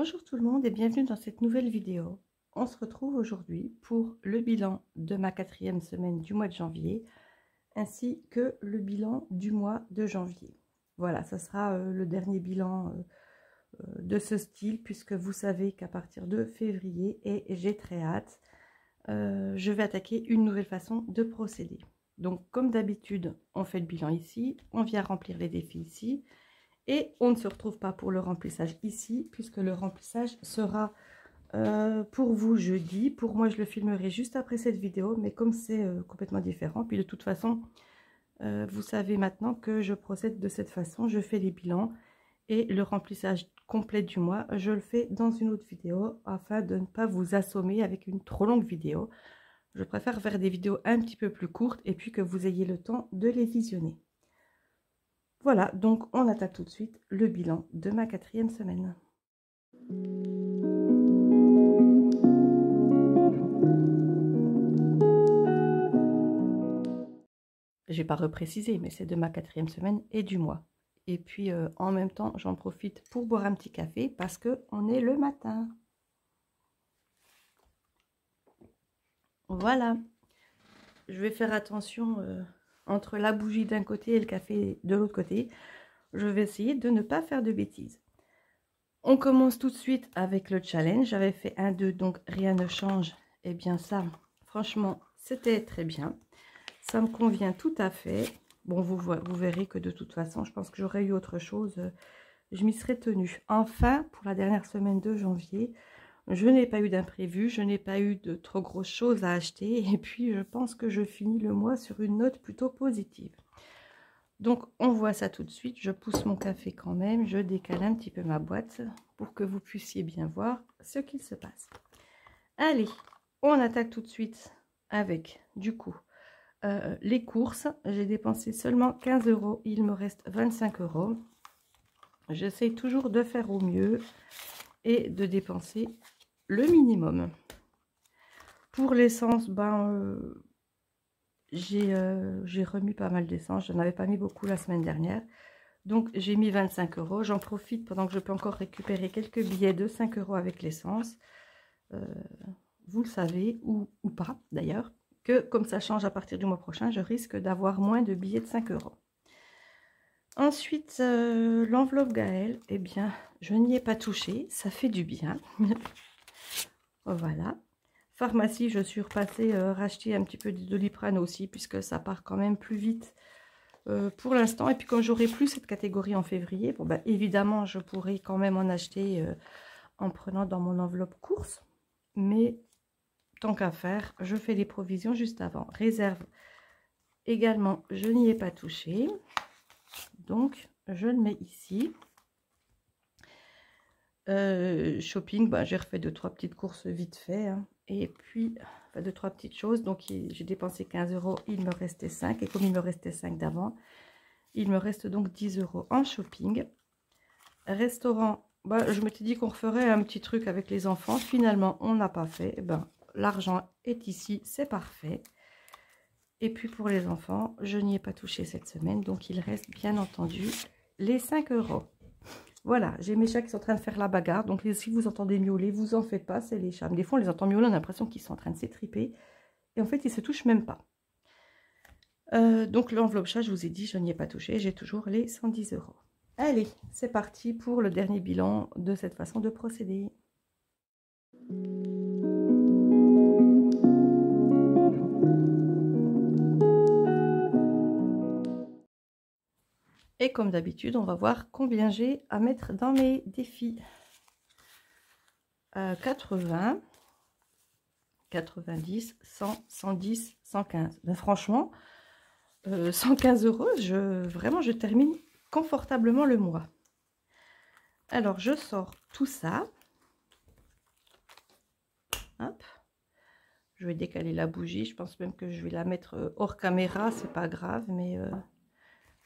Bonjour tout le monde et bienvenue dans cette nouvelle vidéo. On se retrouve aujourd'hui pour le bilan de ma 4e semaine du mois de janvier ainsi que le bilan du mois de janvier. Voilà, ça sera le dernier bilan de ce style puisque vous savez qu'à partir de février, et j'ai très hâte, je vais attaquer une nouvelle façon de procéder. Donc comme d'habitude, on fait le bilan ici, on vient remplir les défis ici. Et on ne se retrouve pas pour le remplissage ici, puisque le remplissage sera pour vous jeudi. Pour moi, je le filmerai juste après cette vidéo, mais comme c'est complètement différent, puis de toute façon, vous savez maintenant que je procède de cette façon. Je fais les bilans et le remplissage complet du mois, je le fais dans une autre vidéo, afin de ne pas vous assommer avec une trop longue vidéo. Je préfère faire des vidéos un petit peu plus courtes et puis que vous ayez le temps de les visionner. Voilà, donc on attaque tout de suite le bilan de ma 4e semaine. J'ai pas reprécisé, mais c'est de ma 4e semaine et du mois. Et puis en même temps, j'en profite pour boire un petit café parce que on est le matin. Voilà. Je vais faire attention entre la bougie d'un côté et le café de l'autre côté. Je vais essayer de ne pas faire de bêtises. On commence tout de suite avec le challenge. J'avais fait 1-2, donc rien ne change. Et bien ça, franchement, c'était très bien. Ça me convient tout à fait. Bon, vous verrez que de toute façon, je pense que j'aurais eu autre chose. Je m'y serais tenue. Enfin, pour la dernière semaine de janvier, je n'ai pas eu d'imprévu. Je n'ai pas eu de trop grosses choses à acheter. Et puis, je pense que je finis le mois sur une note plutôt positive. Donc, on voit ça tout de suite. Je pousse mon café quand même. Je décale un petit peu ma boîte pour que vous puissiez bien voir ce qu'il se passe. Allez, on attaque tout de suite avec, du coup, les courses. J'ai dépensé seulement 15 €. Il me reste 25 €. J'essaie toujours de faire au mieux et de dépenser le minimum. Pour l'essence, j'ai remis pas mal d'essence. Je n'en avais pas mis beaucoup la semaine dernière. Donc, j'ai mis 25 €. J'en profite pendant que je peux encore récupérer quelques billets de 5 € avec l'essence. Vous le savez, ou pas d'ailleurs, que comme ça change à partir du mois prochain, je risque d'avoir moins de billets de 5 €. Ensuite, l'enveloppe Gaël, eh bien, je n'y ai pas touché. Ça fait du bien. Voilà. Pharmacie, je suis repassée racheter un petit peu de Doliprane aussi, puisque ça part quand même plus vite pour l'instant. Et puis quand j'aurai plus cette catégorie en février, bon, bah, évidemment, je pourrai quand même en acheter en prenant dans mon enveloppe course. Mais tant qu'à faire, je fais les provisions juste avant. Réserve également, je n'y ai pas touché. Donc, je le mets ici. Shopping, j'ai refait 2-3 petites courses vite fait. Hein. Et puis, enfin, 2-3 petites choses. Donc, j'ai dépensé 15 €. Il me restait 5. Et comme il me restait 5 d'avant, il me reste donc 10 € en shopping. Restaurant, je m'étais dit qu'on referait un petit truc avec les enfants. Finalement, on n'a pas fait. L'argent est ici, c'est parfait. Et puis pour les enfants, je n'y ai pas touché cette semaine. Donc, il reste bien entendu les 5 €. Voilà, j'ai mes chats qui sont en train de faire la bagarre. Donc, si vous entendez miauler, vous en faites pas, c'est les chats. Des fois, on les entend miauler, on a l'impression qu'ils sont en train de s'étriper. Et en fait, ils se touchent même pas. Donc, l'enveloppe chat, je vous ai dit, je n'y ai pas touché. J'ai toujours les 110 €. Allez, c'est parti pour le dernier bilan de cette façon de procéder. Et comme d'habitude, on va voir combien j'ai à mettre dans mes défis. 80, 90, 100, 110, 115. Ben franchement, 115 €, vraiment, je termine confortablement le mois. Alors, je sors tout ça. Hop. Je vais décaler la bougie. Je pense même que je vais la mettre hors caméra. C'est pas grave, mais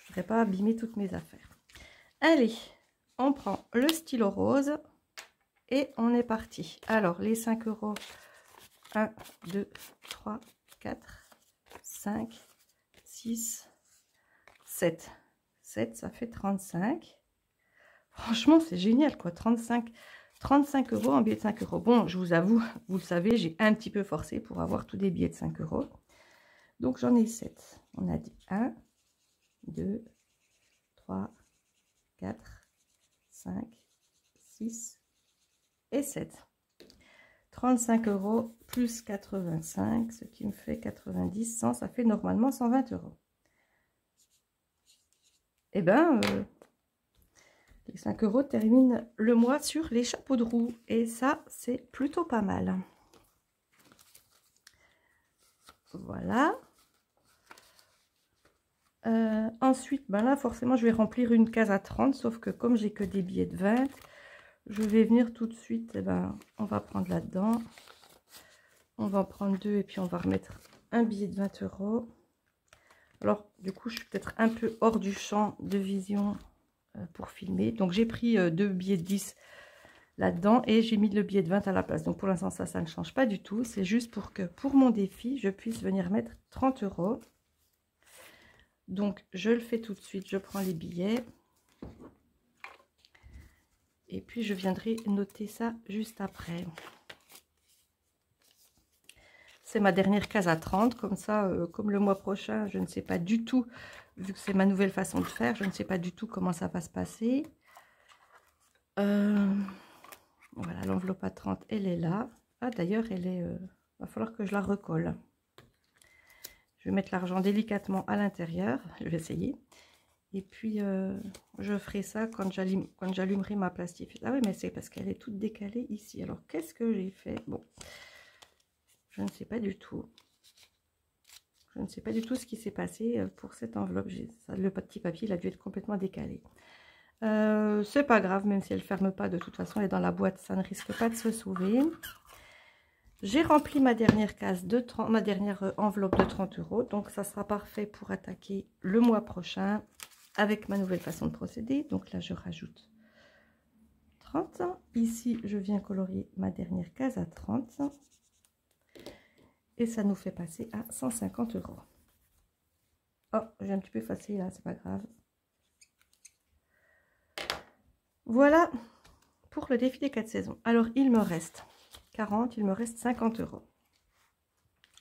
je ne voudrais pas abîmer toutes mes affaires. Allez, on prend le stylo rose et on est parti. Alors, les 5 €. 1, 2, 3, 4, 5, 6, 7. 7, ça fait 35. Franchement, c'est génial, quoi. 35 35 € en billets de 5 €. Bon, je vous avoue, vous le savez, j'ai un petit peu forcé pour avoir tous des billets de 5 €. Donc, j'en ai 7. On a dit 1, 2, 3, 4, 5, 6 et 7. 35 € plus 85, ce qui me fait 90, 100, ça fait normalement 120 €. Eh bien, les 5 € terminent le mois sur les chapeaux de roue. Et ça, c'est plutôt pas mal. Voilà. Ensuite, ben là, forcément, je vais remplir une case à 30. Sauf que comme j'ai que des billets de 20, je vais venir tout de suite. Eh ben, on va prendre là-dedans. On va en prendre 2 et puis on va remettre un billet de 20 €. Alors, du coup, je suis peut-être un peu hors du champ de vision pour filmer. Donc, j'ai pris 2 billets de 10 là-dedans et j'ai mis le billet de 20 à la place. Donc, pour l'instant, ça ne change pas du tout. C'est juste pour que, pour mon défi, je puisse venir mettre 30 €. Donc, je le fais tout de suite. Je prends les billets. Et puis, je viendrai noter ça juste après. C'est ma dernière case à 30. Comme ça, comme le mois prochain, je ne sais pas du tout, vu que c'est ma nouvelle façon de faire, je ne sais pas du tout comment ça va se passer. Voilà, l'enveloppe à 30, elle est là. Ah, d'ailleurs, elle est... va falloir que je la recolle. Je vais mettre l'argent délicatement à l'intérieur. Je vais essayer. Et puis, je ferai ça quand j'allumerai ma plastifie. Ah oui, mais c'est parce qu'elle est toute décalée ici. Alors, qu'est-ce que j'ai fait? Bon, je ne sais pas du tout. Je ne sais pas du tout ce qui s'est passé pour cette enveloppe. Le petit papier, il a dû être complètement décalé. C'est pas grave, même si elle ne ferme pas, de toute façon, elle est dans la boîte, ça ne risque pas de se sauver. J'ai rempli ma dernière case de 30, ma dernière enveloppe de 30 €. Donc, ça sera parfait pour attaquer le mois prochain avec ma nouvelle façon de procéder. Donc là, je rajoute 30. Ici, je viens colorier ma dernière case à 30. Et ça nous fait passer à 150 €. Oh, j'ai un petit peu effacé là, c'est pas grave. Voilà pour le défi des 4 saisons. Alors, il me reste 40, il me reste 50 €.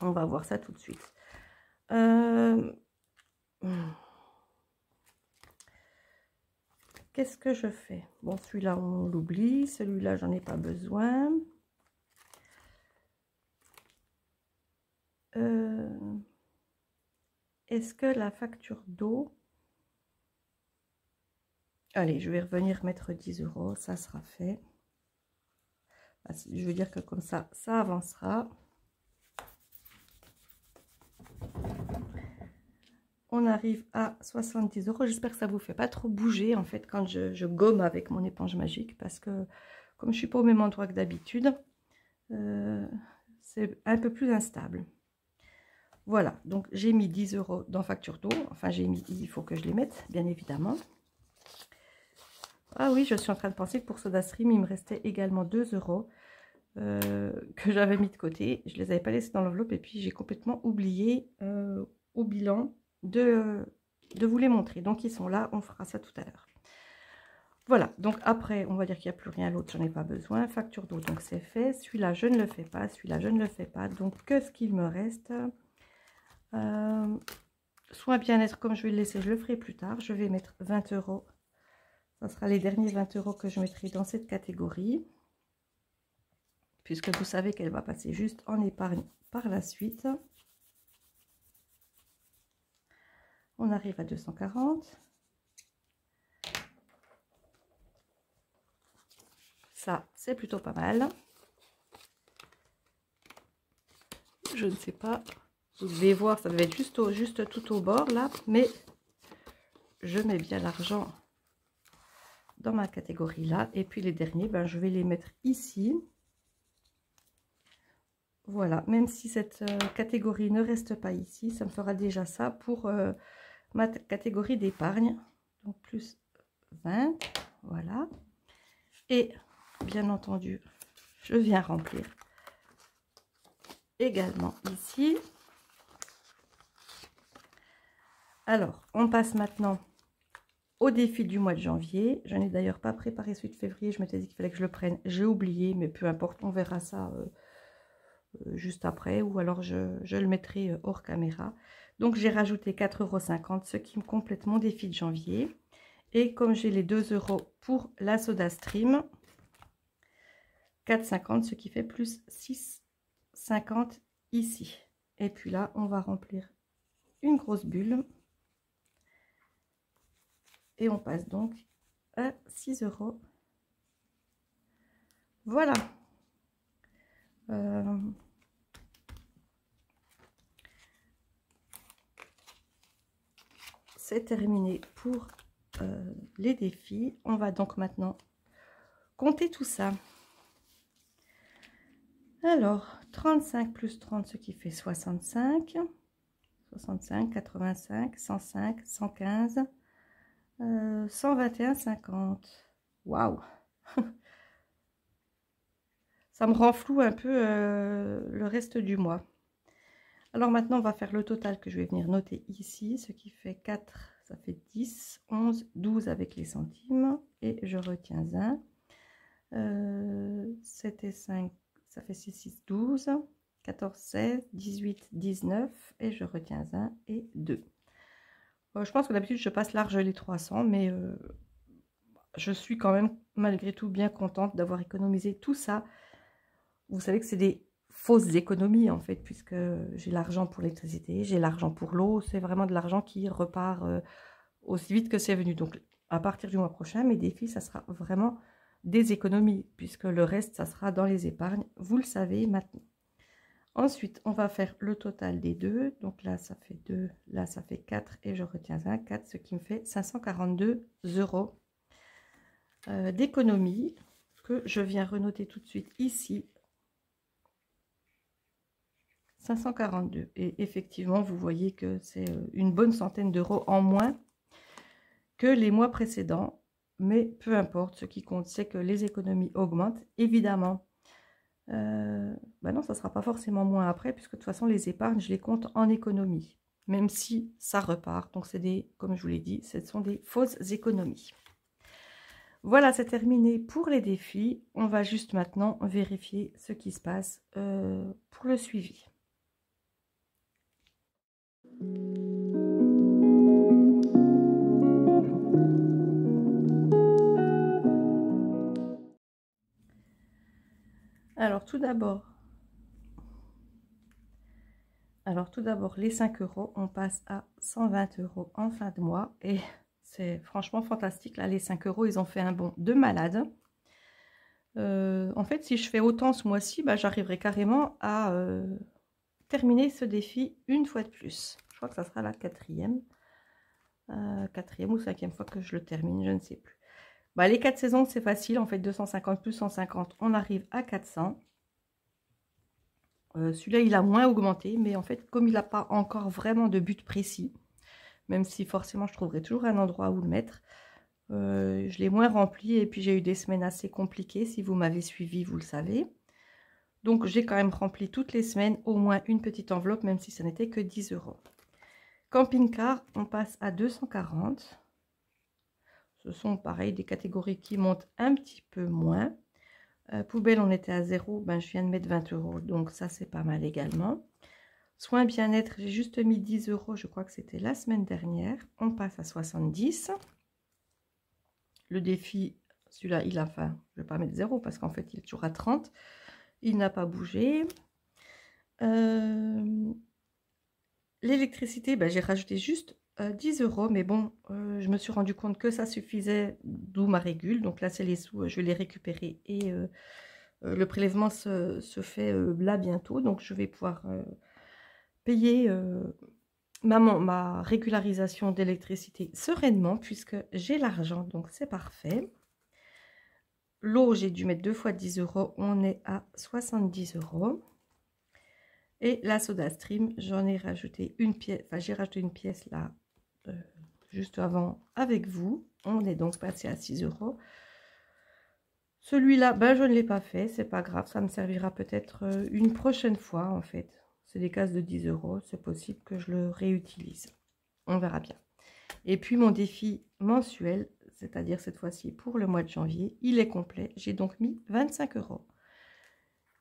On va voir ça tout de suite. Qu'est-ce que je fais? Bon, celui-là, on l'oublie. Celui-là, j'en ai pas besoin. Est-ce que la facture d'eau... Allez, je vais revenir mettre 10 €. Ça sera fait. Je veux dire que comme ça, ça avancera. On arrive à 70 €. J'espère que ça ne vous fait pas trop bouger en fait quand je gomme avec mon éponge magique. Parce que comme je ne suis pas au même endroit que d'habitude, c'est un peu plus instable. Voilà, donc j'ai mis 10 € dans facture d'eau. Enfin, j'ai mis, il faut que je les mette, bien évidemment. Ah oui, je suis en train de penser que pour SodaStream, il me restait également 2 € que j'avais mis de côté. Je ne les avais pas laissés dans l'enveloppe et puis j'ai complètement oublié au bilan de vous les montrer. Donc, ils sont là, on fera ça tout à l'heure. Voilà, donc après, on va dire qu'il n'y a plus rien, l'autre, j'en ai pas besoin. Facture d'eau, donc c'est fait. Celui-là, je ne le fais pas. Celui-là, je ne le fais pas. Donc, qu'est-ce qu'il me reste? Soit bien-être, comme je vais le laisser, je le ferai plus tard. Je vais mettre 20 €. Ça sera les derniers 20 € que je mettrai dans cette catégorie. Puisque vous savez qu'elle va passer juste en épargne par la suite. On arrive à 240. Ça, c'est plutôt pas mal. Je ne sais pas. Vous devez voir, ça devait être juste tout au bord là. Mais je mets bien l'argent dans ma catégorie là. Et puis les derniers, ben, je vais les mettre ici. Voilà, même si cette catégorie ne reste pas ici, ça me fera déjà ça pour ma catégorie d'épargne. Donc plus 20, voilà. Et bien entendu, je viens remplir également ici. Alors, on passe maintenant au défi du mois de janvier. Je n'ai d'ailleurs pas préparé celui de février, je m'étais dit qu'il fallait que je le prenne. J'ai oublié, mais peu importe, on verra ça juste après, ou alors je le mettrai hors caméra. Donc j'ai rajouté 4,50 €, ce qui me complète mon défi de janvier. Et comme j'ai les 2 € pour la SodaStream, 4,50 €, ce qui fait plus 6,50 € ici. Et puis là, on va remplir une grosse bulle. Et on passe donc à 6 €. Voilà. C'est terminé pour les défis. On va donc maintenant compter tout ça. Alors, 35 plus 30, ce qui fait 65. 65, 85, 105, 115, 121, 50. Waouh! Ça me rend flou un peu le reste du mois. Alors maintenant, on va faire le total que je vais venir noter ici, ce qui fait 4, ça fait 10, 11, 12 avec les centimes, et je retiens 1. 7 et 5, ça fait 6, 6, 12, 14, 16, 18, 19, et je retiens 1 et 2. Je pense que d'habitude, je passe large les 300, mais je suis quand même, malgré tout, bien contente d'avoir économisé tout ça. Vous savez que c'est des fausses économies, en fait, puisque j'ai l'argent pour l'électricité, j'ai l'argent pour l'eau. C'est vraiment de l'argent qui repart aussi vite que c'est venu. Donc, à partir du mois prochain, mes défis, ça sera vraiment des économies, puisque le reste, ça sera dans les épargnes. Vous le savez maintenant. Ensuite, on va faire le total des deux. Donc là, ça fait 2, là, ça fait 4 et je retiens 1, 4, ce qui me fait 542 € d'économie que je viens renoter tout de suite ici. 542. Et effectivement, vous voyez que c'est une bonne centaine d'euros en moins que les mois précédents. Mais peu importe, ce qui compte, c'est que les économies augmentent. Évidemment, non, ça ne sera pas forcément moins après, puisque de toute façon, les épargnes, je les compte en économie, même si ça repart. Donc, c'est des, comme je vous l'ai dit, ce sont des fausses économies. Voilà, c'est terminé pour les défis. On va juste maintenant vérifier ce qui se passe pour le suivi. Alors tout d'abord, les 5 €, on passe à 120 € en fin de mois. Et c'est franchement fantastique. Là, les 5 €, ils ont fait un bond de malade. En fait, si je fais autant ce mois-ci, j'arriverai carrément à terminer ce défi une fois de plus. Je crois que ça sera la quatrième ou 5e fois que je le termine, je ne sais plus. Les 4 saisons, c'est facile. En fait, 250 plus 150, on arrive à 400. Celui-là, il a moins augmenté, mais en fait, comme il n'a pas encore vraiment de but précis, même si forcément, je trouverai toujours un endroit où le mettre, je l'ai moins rempli. Et puis, j'ai eu des semaines assez compliquées. Si vous m'avez suivi, vous le savez. Donc, j'ai quand même rempli toutes les semaines au moins une petite enveloppe, même si ça n'était que 10 €. Camping-car, on passe à 240. Ce sont, pareil, des catégories qui montent un petit peu moins. Poubelle, on était à 0. Je viens de mettre 20 €. Donc, ça, c'est pas mal également. Soins bien-être, j'ai juste mis 10 €. Je crois que c'était la semaine dernière. On passe à 70. Le défi, celui-là, il a faim. Je ne vais pas mettre 0 parce qu'en fait, il est toujours à 30. Il n'a pas bougé. L'électricité, j'ai rajouté juste 10 €. Mais bon, je me suis rendu compte que ça suffisait, d'où ma régule. Donc là, c'est les sous, je vais les récupérer. Et le prélèvement se fait là bientôt. Donc, je vais pouvoir payer ma régularisation d'électricité sereinement, puisque j'ai l'argent. Donc, c'est parfait. L'eau, j'ai dû mettre 2 fois 10 €. On est à 70 €. Et la SodaStream, j'en ai rajouté une pièce. Enfin, j'ai rajouté une pièce là, juste avant avec vous. On est donc passé à 6 €. Celui-là, je ne l'ai pas fait. C'est pas grave. Ça me servira peut-être une prochaine fois, en fait. C'est des cases de 10 €. C'est possible que je le réutilise. On verra bien. Et puis, mon défi mensuel, c'est-à-dire cette fois-ci pour le mois de janvier. Il est complet, j'ai donc mis 25 €.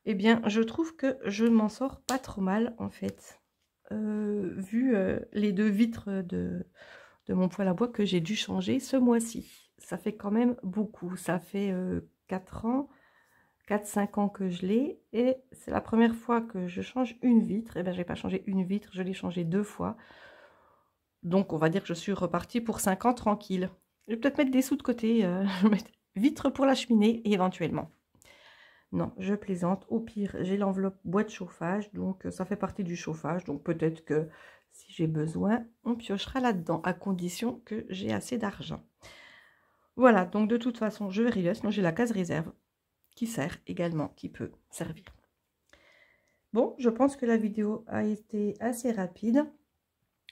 Eh bien, je trouve que je m'en sors pas trop mal en fait, vu les 2 vitres de mon poêle à bois que j'ai dû changer ce mois-ci. Ça fait quand même beaucoup, ça fait 4 ans, 4-5 ans que je l'ai, et c'est la première fois que je change une vitre. Et bien, j'ai pas changé une vitre, je l'ai changé 2 fois. Donc, on va dire que je suis repartie pour 5 ans tranquille. Je vais peut-être mettre des sous de côté, je vais mettre vitre pour la cheminée, éventuellement. Non, je plaisante. Au pire, j'ai l'enveloppe boîte chauffage, donc ça fait partie du chauffage. Donc peut-être que si j'ai besoin, on piochera là-dedans, à condition que j'ai assez d'argent. Voilà, donc de toute façon, je verrai. Sinon, j'ai la case réserve qui sert également, qui peut servir. Bon, je pense que la vidéo a été assez rapide.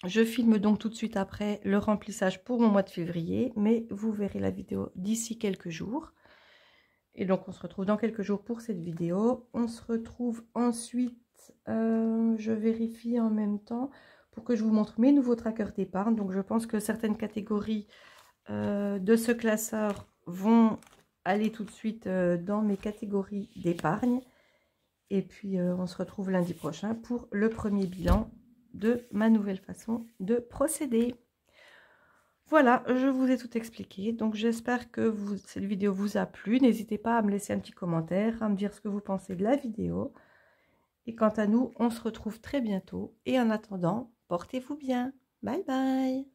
Je filme donc tout de suite après le remplissage pour mon mois de février, mais vous verrez la vidéo d'ici quelques jours. Et donc, on se retrouve dans quelques jours pour cette vidéo. On se retrouve ensuite, je vérifie en même temps pour que je vous montre mes nouveaux trackers d'épargne. Donc, je pense que certaines catégories de ce classeur vont aller tout de suite dans mes catégories d'épargne. Et puis, on se retrouve lundi prochain pour le premier bilan de ma nouvelle façon de procéder. Voilà, je vous ai tout expliqué, donc j'espère que cette vidéo vous a plu. N'hésitez pas à me laisser un petit commentaire, à me dire ce que vous pensez de la vidéo. Et quant à nous, on se retrouve très bientôt. Et en attendant, portez-vous bien. Bye bye.